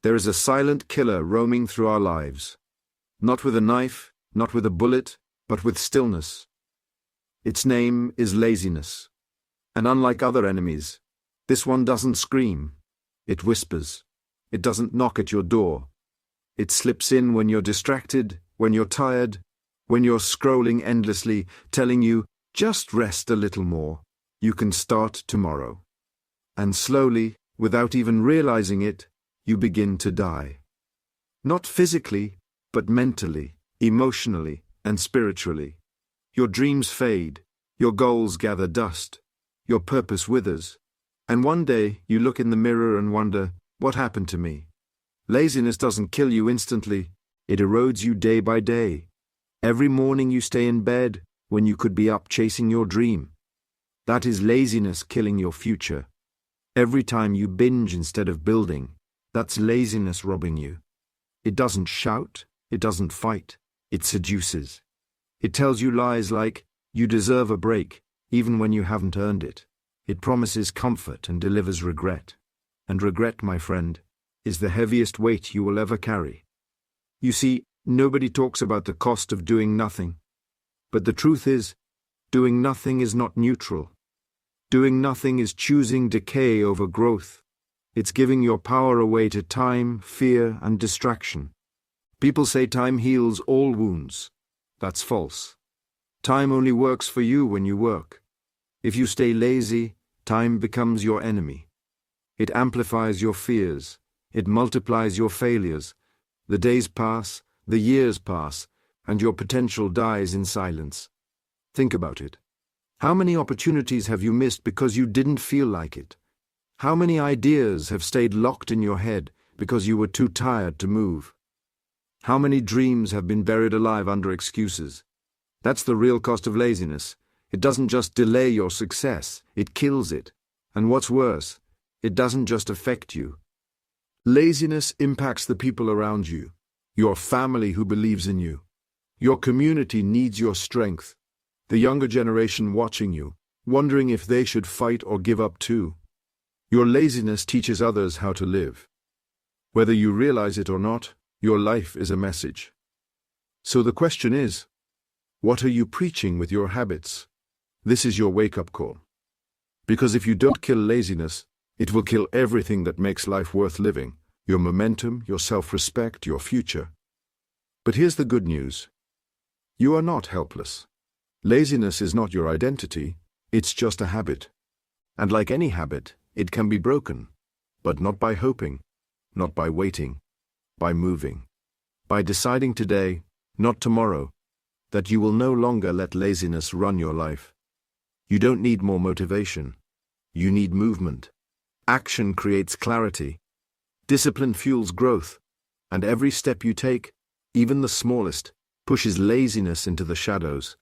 There is a silent killer roaming through our lives. Not with a knife, not with a bullet, but with stillness. Its name is laziness. And unlike other enemies, this one doesn't scream. It whispers. It doesn't knock at your door. It slips in when you're distracted, when you're tired, when you're scrolling endlessly, telling you, just rest a little more. You can start tomorrow. And slowly, without even realizing it, you begin to die. Not physically, but mentally, emotionally, and spiritually. Your dreams fade, your goals gather dust, your purpose withers, and one day you look in the mirror and wonder, what happened to me? Laziness doesn't kill you instantly, it erodes you day by day. Every morning you stay in bed when you could be up chasing your dream. That is laziness killing your future. Every time you binge instead of building, that's laziness robbing you. It doesn't shout, it doesn't fight, it seduces. It tells you lies like, you deserve a break, even when you haven't earned it. It promises comfort and delivers regret. And regret, my friend, is the heaviest weight you will ever carry. You see, nobody talks about the cost of doing nothing. But the truth is, doing nothing is not neutral. Doing nothing is choosing decay over growth. It's giving your power away to time, fear, and distraction. People say time heals all wounds. That's false. Time only works for you when you work. If you stay lazy, time becomes your enemy. It amplifies your fears. It multiplies your failures. The days pass, the years pass, and your potential dies in silence. Think about it. How many opportunities have you missed because you didn't feel like it? How many ideas have stayed locked in your head because you were too tired to move? How many dreams have been buried alive under excuses? That's the real cost of laziness. It doesn't just delay your success, it kills it. And what's worse, it doesn't just affect you. Laziness impacts the people around you, your family who believes in you. Your community needs your strength. The younger generation watching you, wondering if they should fight or give up too. Your laziness teaches others how to live. Whether you realize it or not, your life is a message. So the question is, what are you preaching with your habits? This is your wake-up call. Because if you don't kill laziness, it will kill everything that makes life worth living, your momentum, your self-respect, your future. But here's the good news. You are not helpless. Laziness is not your identity, it's just a habit. And like any habit, it can be broken, but not by hoping, not by waiting, by moving, by deciding today, not tomorrow, that you will no longer let laziness run your life. You don't need more motivation. You need movement. Action creates clarity. Discipline fuels growth. And every step you take, even the smallest, pushes laziness into the shadows.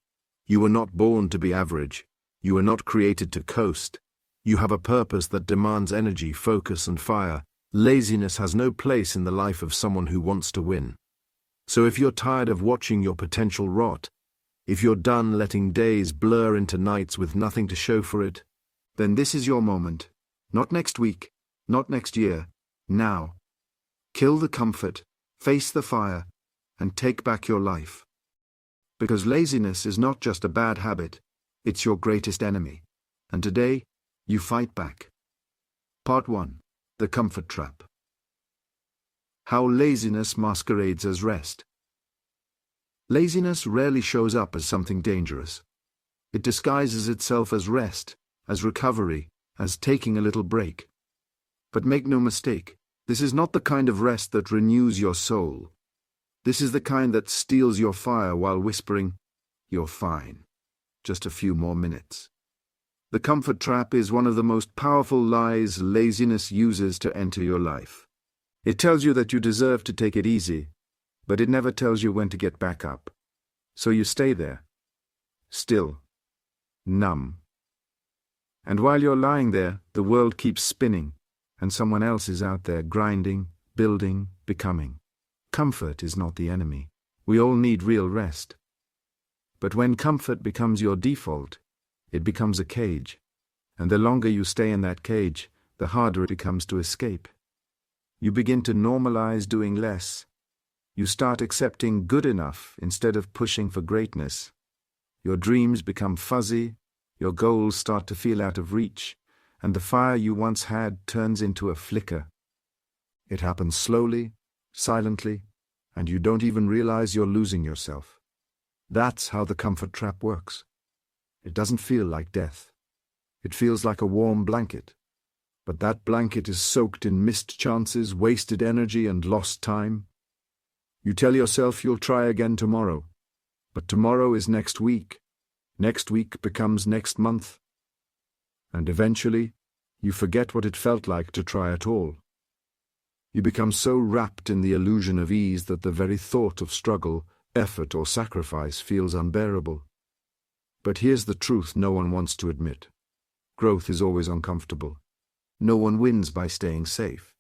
You were not born to be average. You were not created to coast. You have a purpose that demands energy, focus, and fire. Laziness has no place in the life of someone who wants to win. So if you're tired of watching your potential rot, if you're done letting days blur into nights with nothing to show for it, then this is your moment. Not next week, not next year, now. Kill the comfort, face the fire, and take back your life. Because laziness is not just a bad habit, it's your greatest enemy. And today, you fight back. Part 1. The Comfort Trap. How laziness masquerades as rest. Laziness rarely shows up as something dangerous. It disguises itself as rest, as recovery, as taking a little break. But make no mistake, this is not the kind of rest that renews your soul. This is the kind that steals your fire while whispering, "You're fine. Just a few more minutes." The comfort trap is one of the most powerful lies laziness uses to enter your life. It tells you that you deserve to take it easy, but it never tells you when to get back up. So you stay there, still, numb. And while you're lying there, the world keeps spinning, and someone else is out there grinding, building, becoming. Comfort is not the enemy. We all need real rest. But when comfort becomes your default, it becomes a cage. And the longer you stay in that cage, the harder it becomes to escape. You begin to normalize doing less. You start accepting good enough instead of pushing for greatness. Your dreams become fuzzy, your goals start to feel out of reach, and the fire you once had turns into a flicker. It happens slowly, silently, and you don't even realize you're losing yourself. That's how the comfort trap works. It doesn't feel like death. It feels like a warm blanket. But that blanket is soaked in missed chances, wasted energy, and lost time. You tell yourself you'll try again tomorrow. But tomorrow is next week. Next week becomes next month. And eventually, you forget what it felt like to try at all. You become so wrapped in the illusion of ease that the very thought of struggle, effort, or sacrifice feels unbearable. But here's the truth no one wants to admit. Growth is always uncomfortable. No one wins by staying safe.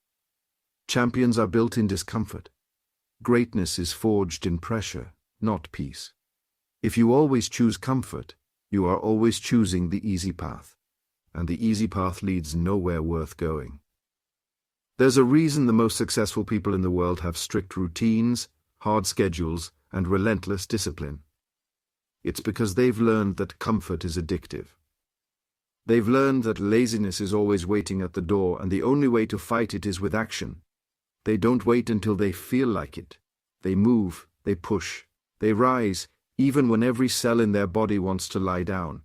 Champions are built in discomfort. Greatness is forged in pressure, not peace. If you always choose comfort, you are always choosing the easy path. And the easy path leads nowhere worth going. There's a reason the most successful people in the world have strict routines, hard schedules, and relentless discipline. It's because they've learned that comfort is addictive. They've learned that laziness is always waiting at the door, and the only way to fight it is with action. They don't wait until they feel like it. They move, they push, they rise, even when every cell in their body wants to lie down.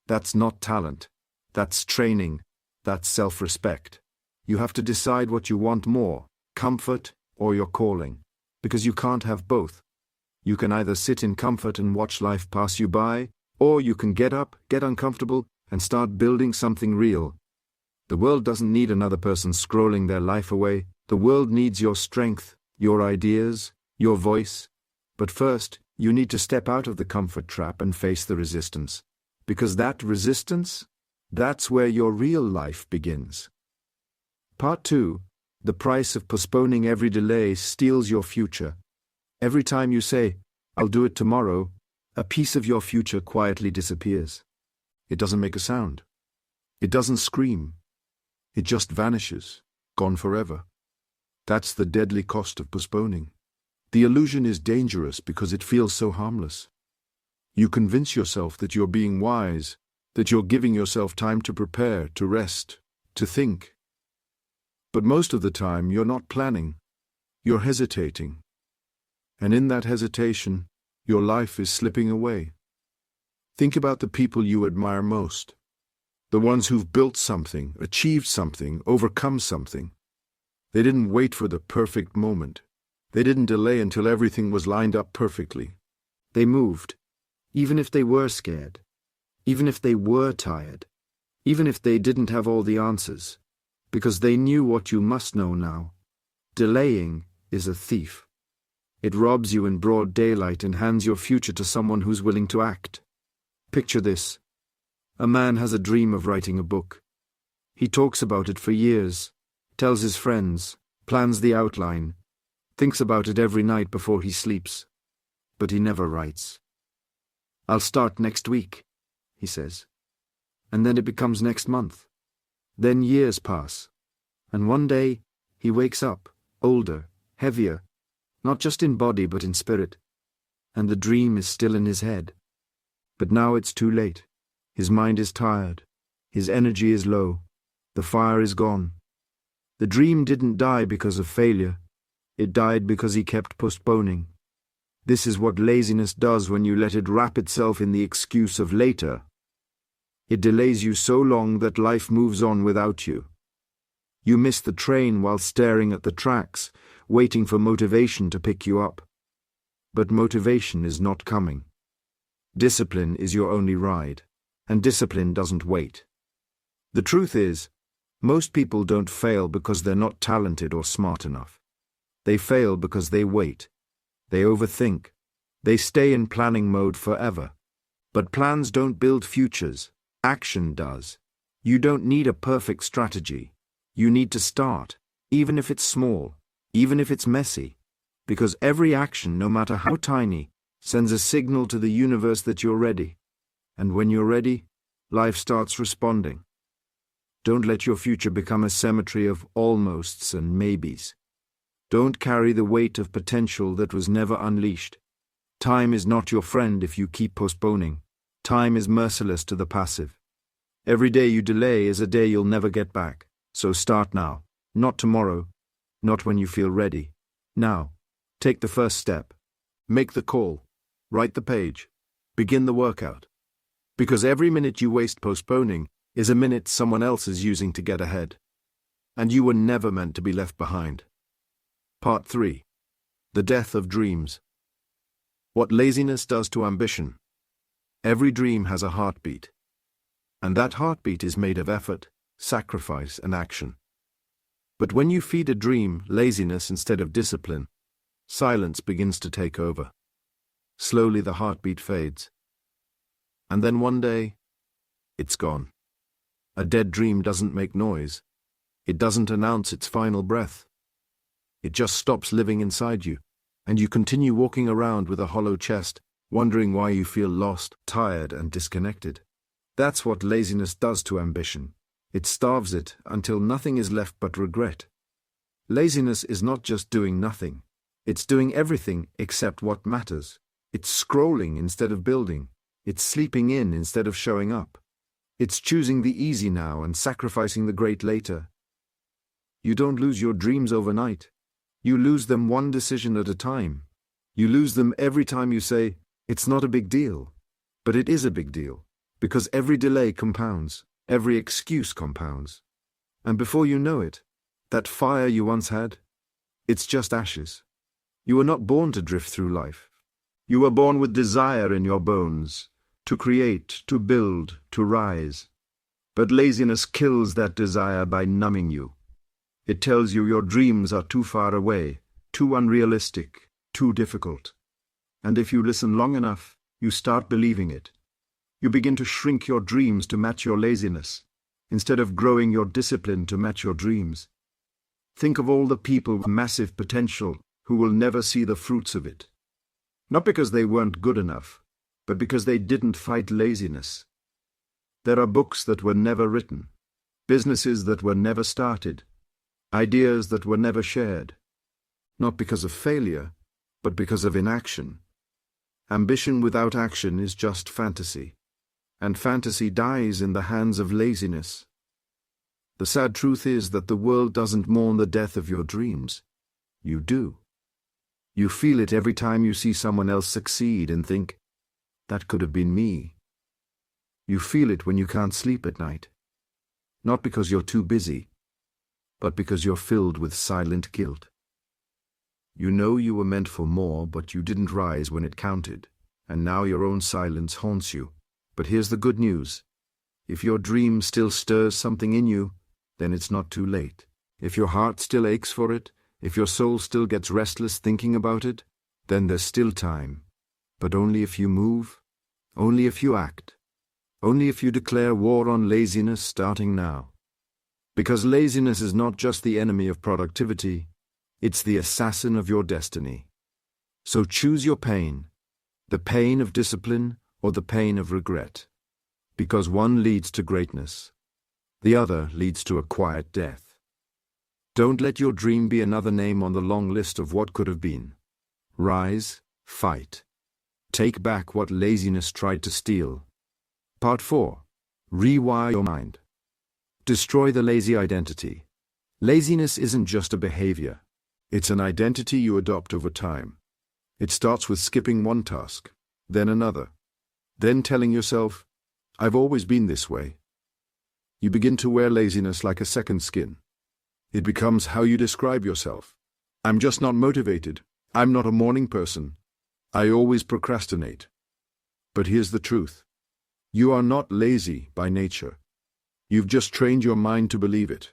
That's not talent. That's training. That's self-respect. You have to decide what you want more, comfort or your calling, because you can't have both. You can either sit in comfort and watch life pass you by, or you can get up, get uncomfortable, and start building something real. The world doesn't need another person scrolling their life away. The world needs your strength, your ideas, your voice. But first, you need to step out of the comfort trap and face the resistance. Because that resistance, that's where your real life begins. Part 2. The price of postponing every delay steals your future. Every time you say, "I'll do it tomorrow," a piece of your future quietly disappears. It doesn't make a sound. It doesn't scream. It just vanishes, gone forever. That's the deadly cost of postponing. The illusion is dangerous because it feels so harmless. You convince yourself that you're being wise, that you're giving yourself time to prepare, to rest, to think. But most of the time, you're not planning. You're hesitating. And in that hesitation, your life is slipping away. Think about the people you admire most. The ones who've built something, achieved something, overcome something. They didn't wait for the perfect moment. They didn't delay until everything was lined up perfectly. They moved, even if they were scared, even if they were tired, even if they didn't have all the answers, because they knew what you must know now. Delaying is a thief. It robs you in broad daylight and hands your future to someone who's willing to act. Picture this. A man has a dream of writing a book. He talks about it for years, tells his friends, plans the outline, thinks about it every night before he sleeps. But he never writes. "I'll start next week," he says. And then it becomes next month. Then years pass. And one day, he wakes up, older, heavier, not just in body but in spirit. And the dream is still in his head. But now it's too late. His mind is tired. His energy is low. The fire is gone. The dream didn't die because of failure. It died because he kept postponing. This is what laziness does when you let it wrap itself in the excuse of later. It delays you so long that life moves on without you. You miss the train while staring at the tracks, waiting for motivation to pick you up. But motivation is not coming. Discipline is your only ride, and discipline doesn't wait. The truth is, most people don't fail because they're not talented or smart enough. They fail because they wait. They overthink. They stay in planning mode forever. But plans don't build futures. Action does. You don't need a perfect strategy. You need to start, even if it's small, even if it's messy. Because every action, no matter how tiny, sends a signal to the universe that you're ready. And when you're ready, life starts responding. Don't let your future become a cemetery of almosts and maybes. Don't carry the weight of potential that was never unleashed. Time is not your friend if you keep postponing. Time is merciless to the passive. Every day you delay is a day you'll never get back. So start now. Not tomorrow. Not when you feel ready. Now. Take the first step. Make the call. Write the page. Begin the workout. Because every minute you waste postponing is a minute someone else is using to get ahead. And you were never meant to be left behind. Part 3. The Death of Dreams. What laziness does to ambition. Every dream has a heartbeat. And that heartbeat is made of effort, sacrifice, and action. But when you feed a dream laziness instead of discipline, silence begins to take over. Slowly the heartbeat fades. And then one day, it's gone. A dead dream doesn't make noise. It doesn't announce its final breath. It just stops living inside you, and you continue walking around with a hollow chest, wondering why you feel lost, tired, and disconnected. That's what laziness does to ambition. It starves it until nothing is left but regret. Laziness is not just doing nothing. It's doing everything except what matters. It's scrolling instead of building. It's sleeping in instead of showing up. It's choosing the easy now and sacrificing the great later. You don't lose your dreams overnight. You lose them one decision at a time. You lose them every time you say, "It's not a big deal." But it is a big deal, because every delay compounds, every excuse compounds. And before you know it, that fire you once had, it's just ashes. You were not born to drift through life. You were born with desire in your bones, to create, to build, to rise. But laziness kills that desire by numbing you. It tells you your dreams are too far away, too unrealistic, too difficult. And if you listen long enough, you start believing it. You begin to shrink your dreams to match your laziness, instead of growing your discipline to match your dreams. Think of all the people with massive potential who will never see the fruits of it. Not because they weren't good enough, but because they didn't fight laziness. There are books that were never written, businesses that were never started, ideas that were never shared. Not because of failure, but because of inaction. Ambition without action is just fantasy, and fantasy dies in the hands of laziness. The sad truth is that the world doesn't mourn the death of your dreams. You do. You feel it every time you see someone else succeed and think, "That could have been me." You feel it when you can't sleep at night. Not because you're too busy, but because you're filled with silent guilt. You know you were meant for more, but you didn't rise when it counted, and now your own silence haunts you. But here's the good news. If your dream still stirs something in you, then it's not too late. If your heart still aches for it, if your soul still gets restless thinking about it, then there's still time. But only if you move, only if you act, only if you declare war on laziness starting now. Because laziness is not just the enemy of productivity, it's the assassin of your destiny. So choose your pain, the pain of discipline or the pain of regret. Because one leads to greatness, the other leads to a quiet death. Don't let your dream be another name on the long list of what could have been. Rise, fight. Take back what laziness tried to steal. Part 4. Rewire your mind. Destroy the lazy identity. Laziness isn't just a behavior. It's an identity you adopt over time. It starts with skipping one task, then another. Then telling yourself, "I've always been this way." You begin to wear laziness like a second skin. It becomes how you describe yourself. "I'm just not motivated. I'm not a morning person. I always procrastinate." But here's the truth. You are not lazy by nature. You've just trained your mind to believe it.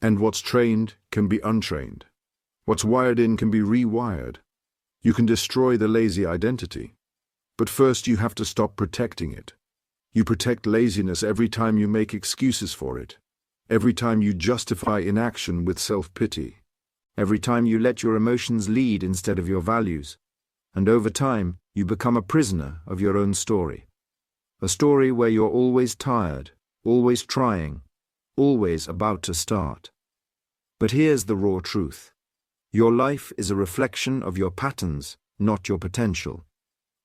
And what's trained can be untrained. What's wired in can be rewired. You can destroy the lazy identity. But first you have to stop protecting it. You protect laziness every time you make excuses for it. Every time you justify inaction with self-pity. Every time you let your emotions lead instead of your values. And over time, you become a prisoner of your own story. A story where you're always tired, always trying, always about to start. But here's the raw truth. Your life is a reflection of your patterns, not your potential.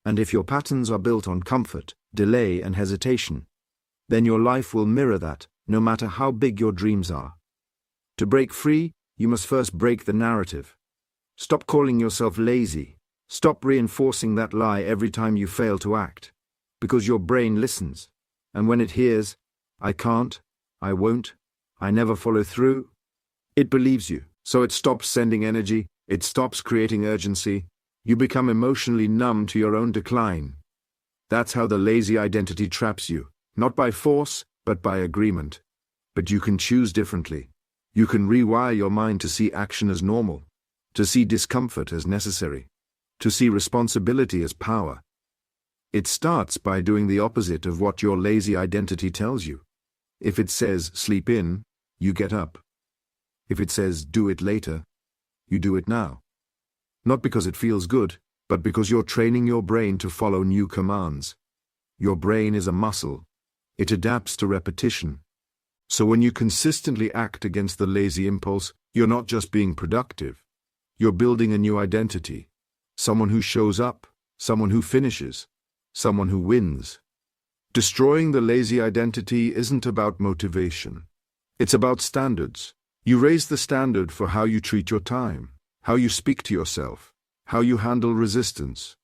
And if your patterns are built on comfort, delay, and hesitation, then your life will mirror that, no matter how big your dreams are. To break free, you must first break the narrative. Stop calling yourself lazy. Stop reinforcing that lie every time you fail to act. Because your brain listens. And when it hears, I can't, I won't, I never follow through, it believes you. So it stops sending energy, it stops creating urgency. You become emotionally numb to your own decline. That's how the lazy identity traps you, not by force, but by agreement. But you can choose differently. You can rewire your mind to see action as normal, to see discomfort as necessary, to see responsibility as power. It starts by doing the opposite of what your lazy identity tells you. If it says sleep in, you get up. If it says do it later, you do it now. Not because it feels good, but because you're training your brain to follow new commands. Your brain is a muscle. It adapts to repetition. So when you consistently act against the lazy impulse, you're not just being productive. You're building a new identity. Someone who shows up, someone who finishes, someone who wins. Destroying the lazy identity isn't about motivation. It's about standards. You raise the standard for how you treat your time, how you speak to yourself, how you handle resistance.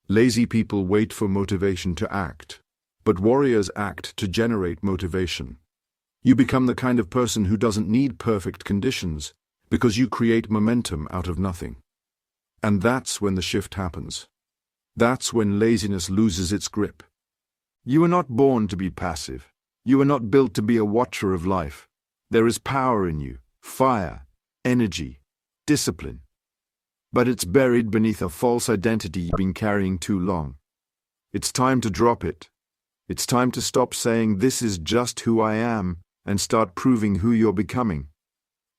Lazy people wait for motivation to act, but warriors act to generate motivation. You become the kind of person who doesn't need perfect conditions, because you create momentum out of nothing. And that's when the shift happens. That's when laziness loses its grip. You were not born to be passive. You were not built to be a watcher of life. There is power in you, fire, energy, discipline. But it's buried beneath a false identity you've been carrying too long. It's time to drop it. It's time to stop saying this is just who I am and start proving who you're becoming.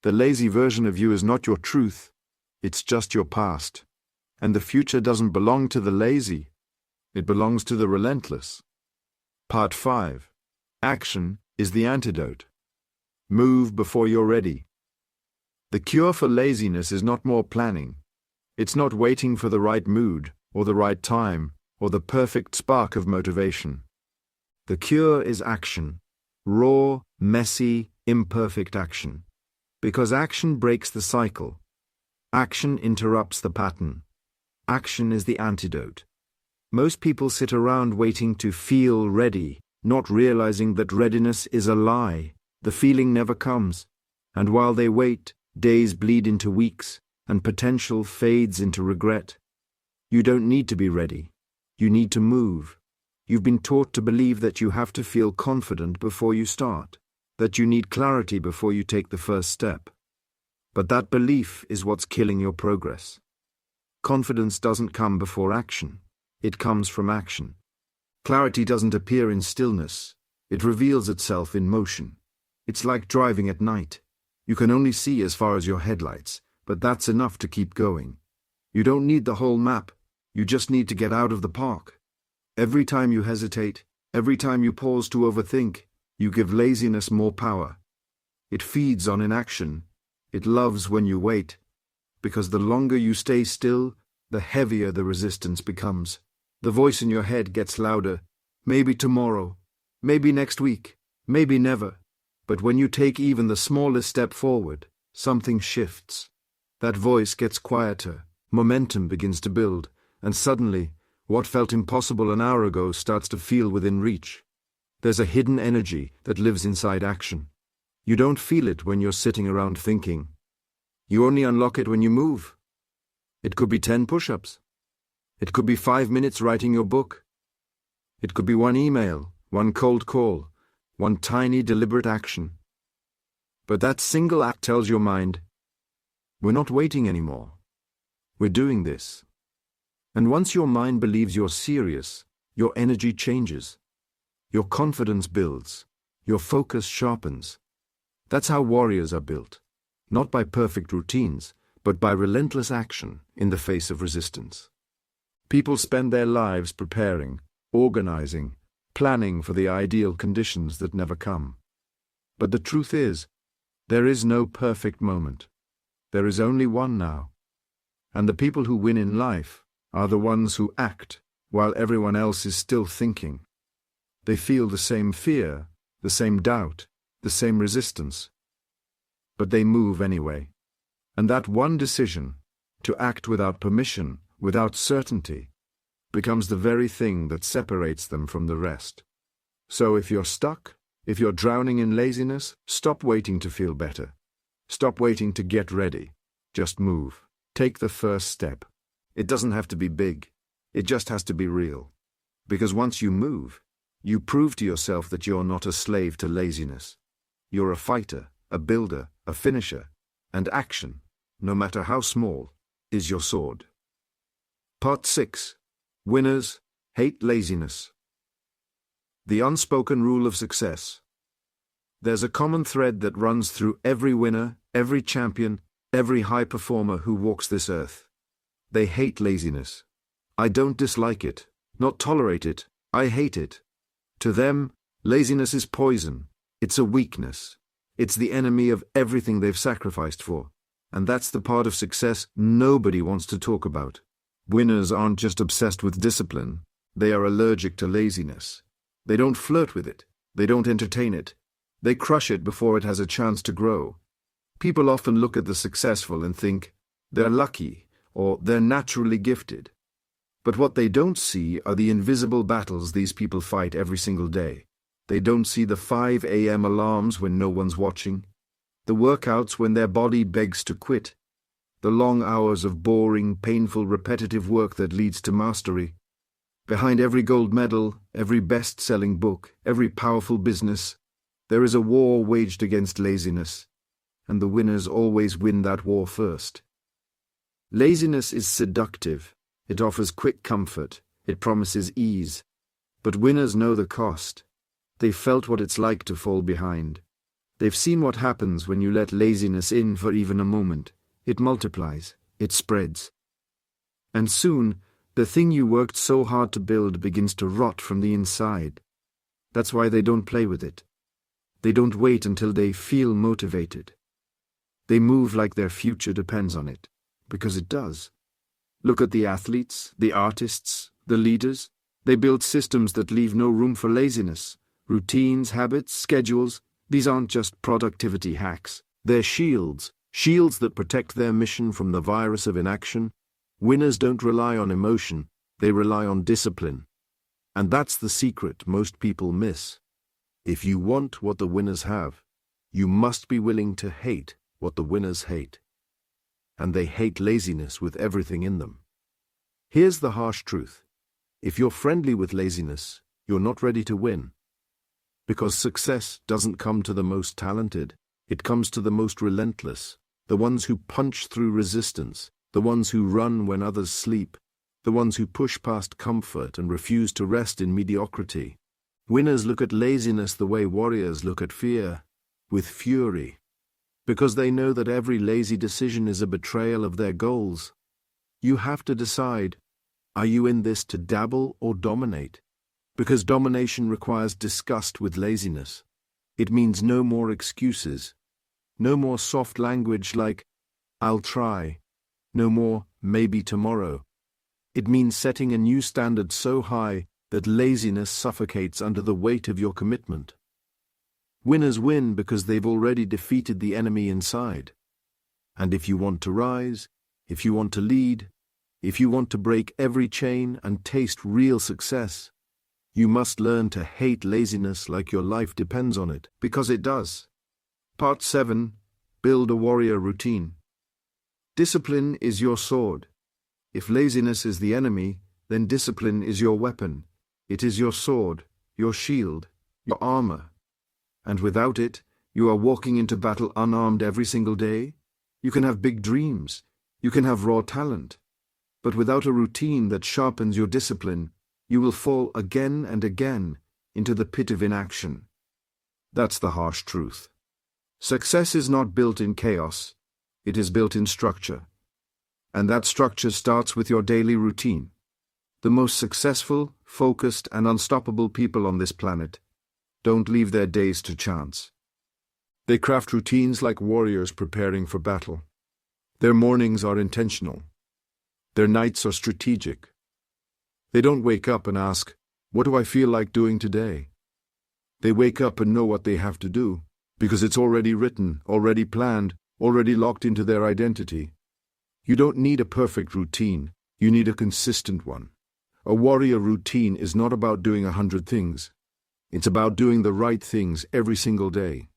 The lazy version of you is not your truth. It's just your past. And the future doesn't belong to the lazy. It belongs to the relentless. Part 5. Action is the antidote. Move before you're ready. The cure for laziness is not more planning. It's not waiting for the right mood, or the right time, or the perfect spark of motivation. The cure is action. Raw, messy, imperfect action. Because action breaks the cycle. Action interrupts the pattern. Action is the antidote. Most people sit around waiting to feel ready, not realizing that readiness is a lie. The feeling never comes. And while they wait, days bleed into weeks, and potential fades into regret. You don't need to be ready. You need to move. You've been taught to believe that you have to feel confident before you start, that you need clarity before you take the first step. But that belief is what's killing your progress. Confidence doesn't come before action. It comes from action. Clarity doesn't appear in stillness. It reveals itself in motion. It's like driving at night. You can only see as far as your headlights, but that's enough to keep going. You don't need the whole map. You just need to get out of the park. Every time you hesitate, every time you pause to overthink, you give laziness more power. It feeds on inaction. It loves when you wait. Because the longer you stay still, the heavier the resistance becomes. The voice in your head gets louder. Maybe tomorrow. Maybe next week. Maybe never. But when you take even the smallest step forward, something shifts. That voice gets quieter, momentum begins to build, and suddenly, what felt impossible an hour ago starts to feel within reach. There's a hidden energy that lives inside action. You don't feel it when you're sitting around thinking. You only unlock it when you move. It could be 10 push-ups. It could be 5 minutes writing your book. It could be one email, one cold call, one tiny deliberate action. But that single act tells your mind, we're not waiting anymore. We're doing this. And once your mind believes you're serious, your energy changes. Your confidence builds. Your focus sharpens. That's how warriors are built. Not by perfect routines, but by relentless action in the face of resistance. People spend their lives preparing, organizing, planning for the ideal conditions that never come. But the truth is, there is no perfect moment. There is only one now. And the people who win in life are the ones who act while everyone else is still thinking. They feel the same fear, the same doubt, the same resistance. But they move anyway. And that one decision, to act without permission, without certainty, becomes the very thing that separates them from the rest. So if you're stuck, if you're drowning in laziness, stop waiting to feel better. Stop waiting to get ready. Just move. Take the first step. It doesn't have to be big. It just has to be real. Because once you move, you prove to yourself that you're not a slave to laziness. You're a fighter, a builder, a finisher, and action, no matter how small, is your sword. Part 6. Winners hate laziness. The unspoken rule of success. There's a common thread that runs through every winner, every champion, every high performer who walks this earth. They hate laziness. I don't dislike it, not tolerate it, I hate it. To them, laziness is poison. It's a weakness. It's the enemy of everything they've sacrificed for. And that's the part of success nobody wants to talk about. Winners aren't just obsessed with discipline. They are allergic to laziness. They don't flirt with it. They don't entertain it. They crush it before it has a chance to grow. People often look at the successful and think, they're lucky, or they're naturally gifted. But what they don't see are the invisible battles these people fight every single day. They don't see the 5 a.m. alarms when no one's watching, the workouts when their body begs to quit, the long hours of boring, painful, repetitive work that leads to mastery. Behind every gold medal, every best-selling book, every powerful business, there is a war waged against laziness, and the winners always win that war first. Laziness is seductive. It offers quick comfort. It promises ease. But winners know the cost. They've felt what it's like to fall behind. They've seen what happens when you let laziness in for even a moment. It multiplies. It spreads. And soon, the thing you worked so hard to build begins to rot from the inside. That's why they don't play with it. They don't wait until they feel motivated. They move like their future depends on it, because it does. Look at the athletes, the artists, the leaders. They build systems that leave no room for laziness. Routines, habits, schedules, these aren't just productivity hacks. They're shields that protect their mission from the virus of inaction. Winners don't rely on emotion, they rely on discipline. And that's the secret most people miss. If you want what the winners have, you must be willing to hate what the winners hate. And they hate laziness with everything in them. Here's the harsh truth. If you're friendly with laziness, you're not ready to win. Because success doesn't come to the most talented, it comes to the most relentless, the ones who punch through resistance, the ones who run when others sleep, the ones who push past comfort and refuse to rest in mediocrity. Winners look at laziness the way warriors look at fear, with fury, because they know that every lazy decision is a betrayal of their goals. You have to decide, are you in this to dabble or dominate? Because domination requires disgust with laziness. It means no more excuses, no more soft language like, I'll try, no more maybe tomorrow. It means setting a new standard so high that laziness suffocates under the weight of your commitment. Winners win because they've already defeated the enemy inside. And if you want to rise, if you want to lead, if you want to break every chain and taste real success, you must learn to hate laziness like your life depends on it, because it does. Part 7. Build a warrior routine. Discipline is your sword. If laziness is the enemy, then discipline is your weapon. It is your sword, your shield, your armor. And without it, you are walking into battle unarmed every single day. You can have big dreams. You can have raw talent. But without a routine that sharpens your discipline, you will fall again and again into the pit of inaction. That's the harsh truth. Success is not built in chaos. It is built in structure. And that structure starts with your daily routine. The most successful, focused, and unstoppable people on this planet don't leave their days to chance. They craft routines like warriors preparing for battle. Their mornings are intentional. Their nights are strategic. They don't wake up and ask, "What do I feel like doing today?" They wake up and know what they have to do, because it's already written, already planned, already locked into their identity. You don't need a perfect routine, you need a consistent one. A warrior routine is not about doing 100 things. It's about doing the right things every single day.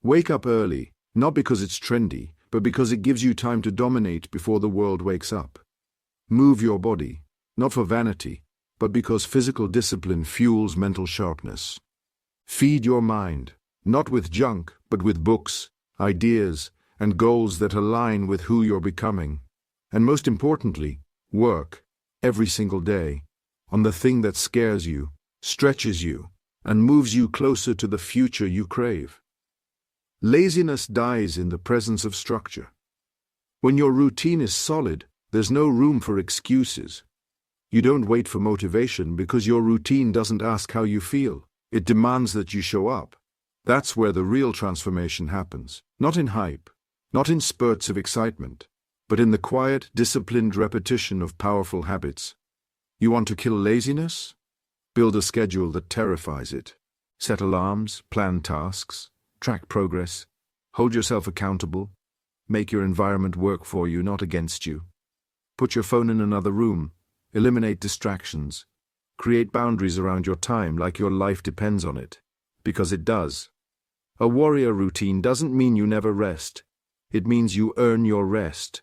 Wake up early, not because it's trendy, but because it gives you time to dominate before the world wakes up. Move your body, not for vanity, but because physical discipline fuels mental sharpness. Feed your mind, not with junk, but with books, ideas, and goals that align with who you're becoming. And most importantly, work, every single day, on the thing that scares you, stretches you, and moves you closer to the future you crave. Laziness dies in the presence of structure. When your routine is solid, there's no room for excuses. You don't wait for motivation because your routine doesn't ask how you feel. It demands that you show up. That's where the real transformation happens. Not in hype, not in spurts of excitement, but in the quiet, disciplined repetition of powerful habits. You want to kill laziness? Build a schedule that terrifies it. Set alarms, plan tasks, track progress, hold yourself accountable. Make your environment work for you, not against you. Put your phone in another room. Eliminate distractions. Create boundaries around your time like your life depends on it. Because it does. A warrior routine doesn't mean you never rest. It means you earn your rest.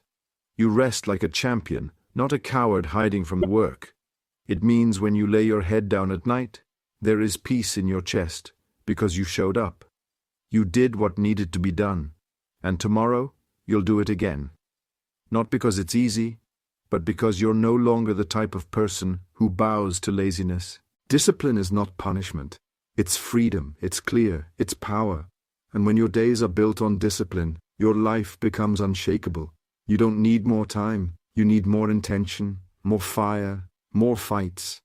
You rest like a champion, not a coward hiding from work. It means when you lay your head down at night, there is peace in your chest, because you showed up. You did what needed to be done. And tomorrow, you'll do it again. Not because it's easy, but because you're no longer the type of person who bows to laziness. Discipline is not punishment. It's freedom, it's clear, it's power. And when your days are built on discipline, your life becomes unshakable. You don't need more time, you need more intention, more fire, more fights.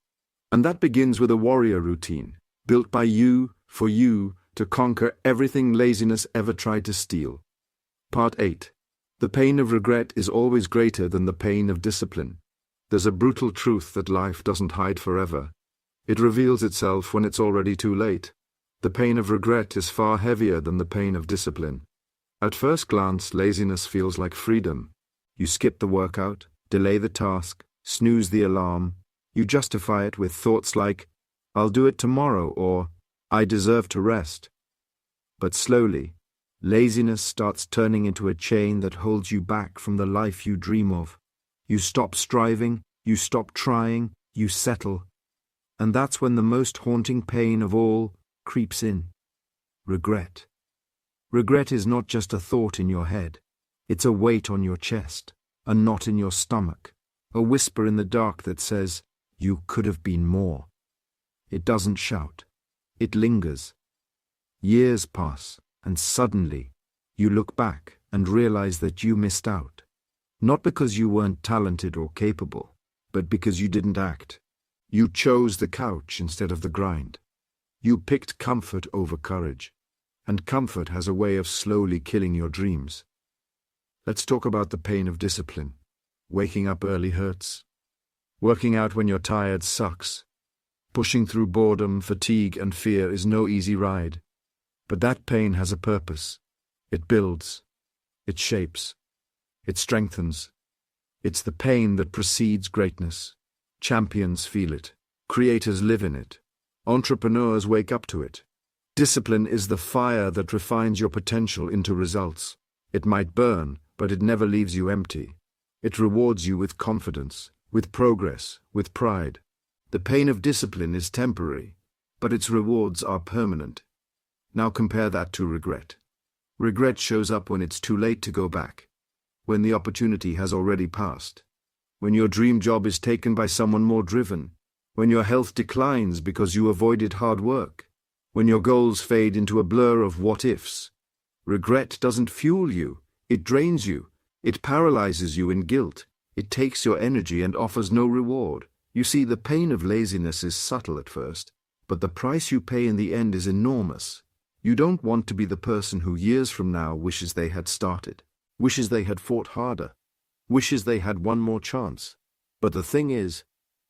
And that begins with a warrior routine, built by you, for you, to conquer everything laziness ever tried to steal. Part 8. The pain of regret is always greater than the pain of discipline. There's a brutal truth that life doesn't hide forever. It reveals itself when it's already too late. The pain of regret is far heavier than the pain of discipline. At first glance, laziness feels like freedom. You skip the workout, delay the task, snooze the alarm. You justify it with thoughts like, "I'll do it tomorrow," or "I deserve to rest." But slowly, laziness starts turning into a chain that holds you back from the life you dream of. You stop striving, you stop trying, you settle. And that's when the most haunting pain of all creeps in. Regret. Regret is not just a thought in your head. It's a weight on your chest, a knot in your stomach, a whisper in the dark that says, "You could have been more." It doesn't shout. It lingers. Years pass, and suddenly, you look back and realize that you missed out. Not because you weren't talented or capable, but because you didn't act. You chose the couch instead of the grind. You picked comfort over courage. And comfort has a way of slowly killing your dreams. Let's talk about the pain of discipline. Waking up early hurts. Working out when you're tired sucks. Pushing through boredom, fatigue, and fear is no easy ride. But that pain has a purpose. It builds. It shapes. It strengthens. It's the pain that precedes greatness. Champions feel it. Creators live in it. Entrepreneurs wake up to it. Discipline is the fire that refines your potential into results. It might burn, but it never leaves you empty. It rewards you with confidence, with progress, with pride. The pain of discipline is temporary, but its rewards are permanent. Now compare that to regret. Regret shows up when it's too late to go back, when the opportunity has already passed, when your dream job is taken by someone more driven, when your health declines because you avoided hard work, when your goals fade into a blur of what-ifs. Regret doesn't fuel you, it drains you, it paralyzes you in guilt, it takes your energy and offers no reward. You see, the pain of laziness is subtle at first, but the price you pay in the end is enormous. You don't want to be the person who years from now wishes they had started. wishes they had fought harder, wishes they had one more chance. But the thing is,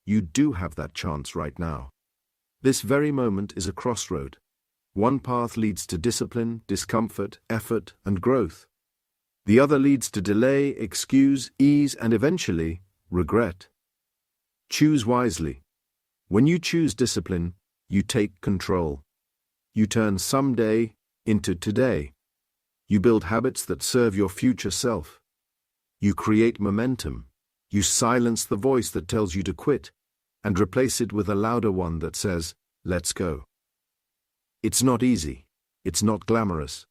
you do have that chance right now. This very moment is a crossroad. One path leads to discipline, discomfort, effort, and growth. The other leads to delay, excuse, ease, and eventually, regret. Choose wisely. When you choose discipline, you take control. You turn someday into today. You build habits that serve your future self. You create momentum. You silence the voice that tells you to quit and replace it with a louder one that says, let's go. It's not easy. It's not glamorous.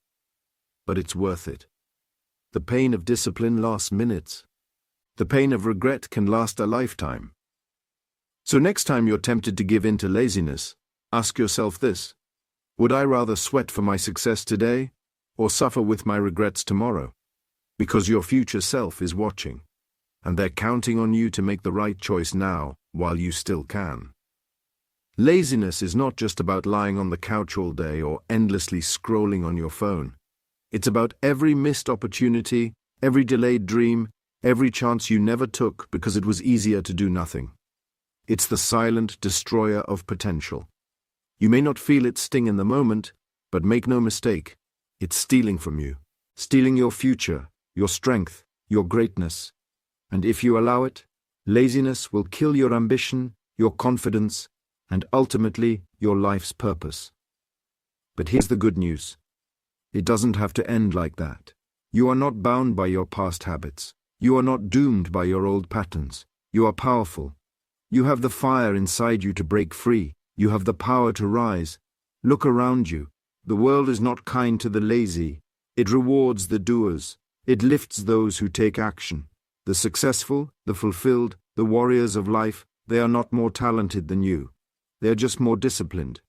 But it's worth it. The pain of discipline lasts minutes. The pain of regret can last a lifetime. So next time you're tempted to give in to laziness, ask yourself this: would I rather sweat for my success today or suffer with my regrets tomorrow? Because your future self is watching, and they're counting on you to make the right choice now while you still can. Laziness is not just about lying on the couch all day or endlessly scrolling on your phone. It's about every missed opportunity, every delayed dream, every chance you never took because it was easier to do nothing. It's the silent destroyer of potential. You may not feel its sting in the moment, but make no mistake, it's stealing from you, stealing your future, your strength, your greatness. And if you allow it, laziness will kill your ambition, your confidence, and ultimately your life's purpose. But here's the good news. It doesn't have to end like that. You are not bound by your past habits. You are not doomed by your old patterns. You are powerful. You have the fire inside you to break free. You have the power to rise. Look around you. The world is not kind to the lazy. It rewards the doers. It lifts those who take action. The successful, the fulfilled, the warriors of life, they are not more talented than you. They are just more disciplined.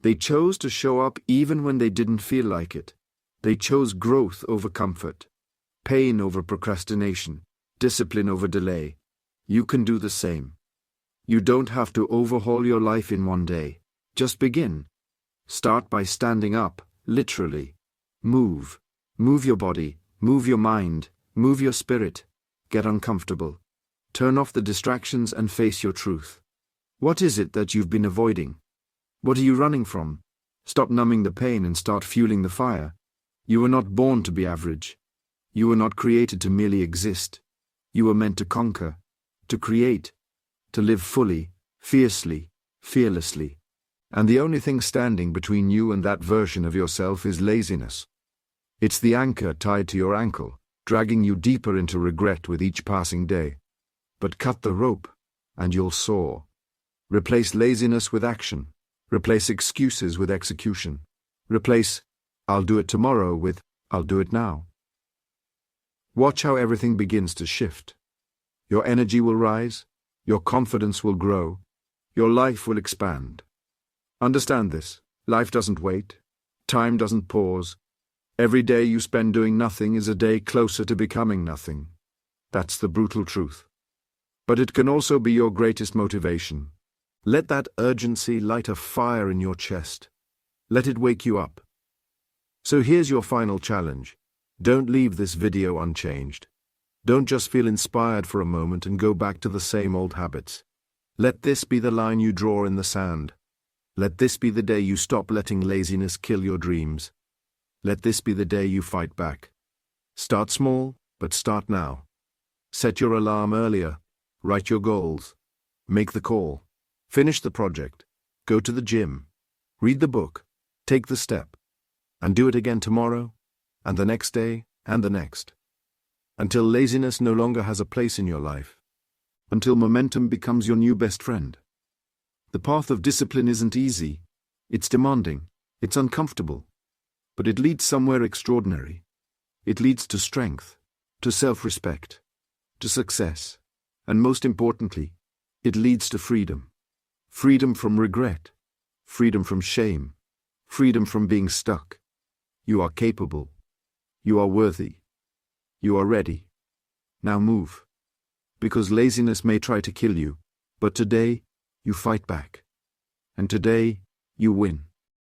They chose to show up even when they didn't feel like it. They chose growth over comfort, pain over procrastination, discipline over delay. You can do the same. You don't have to overhaul your life in one day. Just begin. Start by standing up, literally. Move. Move your body, move your mind, move your spirit. Get uncomfortable. Turn off the distractions and face your truth. What is it that you've been avoiding? What are you running from? Stop numbing the pain and start fueling the fire. You were not born to be average. You were not created to merely exist. You were meant to conquer, to create, to live fully, fiercely, fearlessly. And the only thing standing between you and that version of yourself is laziness. It's the anchor tied to your ankle, dragging you deeper into regret with each passing day. But cut the rope, and you'll soar. Replace laziness with action. Replace excuses with execution. Replace, I'll do it tomorrow with, I'll do it now. Watch how everything begins to shift. Your energy will rise. Your confidence will grow. Your life will expand. Understand this. Life doesn't wait. Time doesn't pause. Every day you spend doing nothing is a day closer to becoming nothing. That's the brutal truth. But it can also be your greatest motivation. Let that urgency light a fire in your chest. Let it wake you up. So here's your final challenge. Don't leave this video unchanged. Don't just feel inspired for a moment and go back to the same old habits. Let this be the line you draw in the sand. Let this be the day you stop letting laziness kill your dreams. Let this be the day you fight back. Start small, but start now. Set your alarm earlier. Write your goals. Make the call. Finish the project. Go to the gym. Read the book. Take the step. And do it again tomorrow, and the next day, and the next. Until laziness no longer has a place in your life. Until momentum becomes your new best friend. The path of discipline isn't easy. It's demanding. It's uncomfortable. But it leads somewhere extraordinary. It leads to strength, to self-respect, to success, and most importantly, it leads to freedom. Freedom from regret, freedom from shame, freedom from being stuck. You are capable. You are worthy. You are ready. Now move. Because laziness may try to kill you, but today you fight back. And today you win.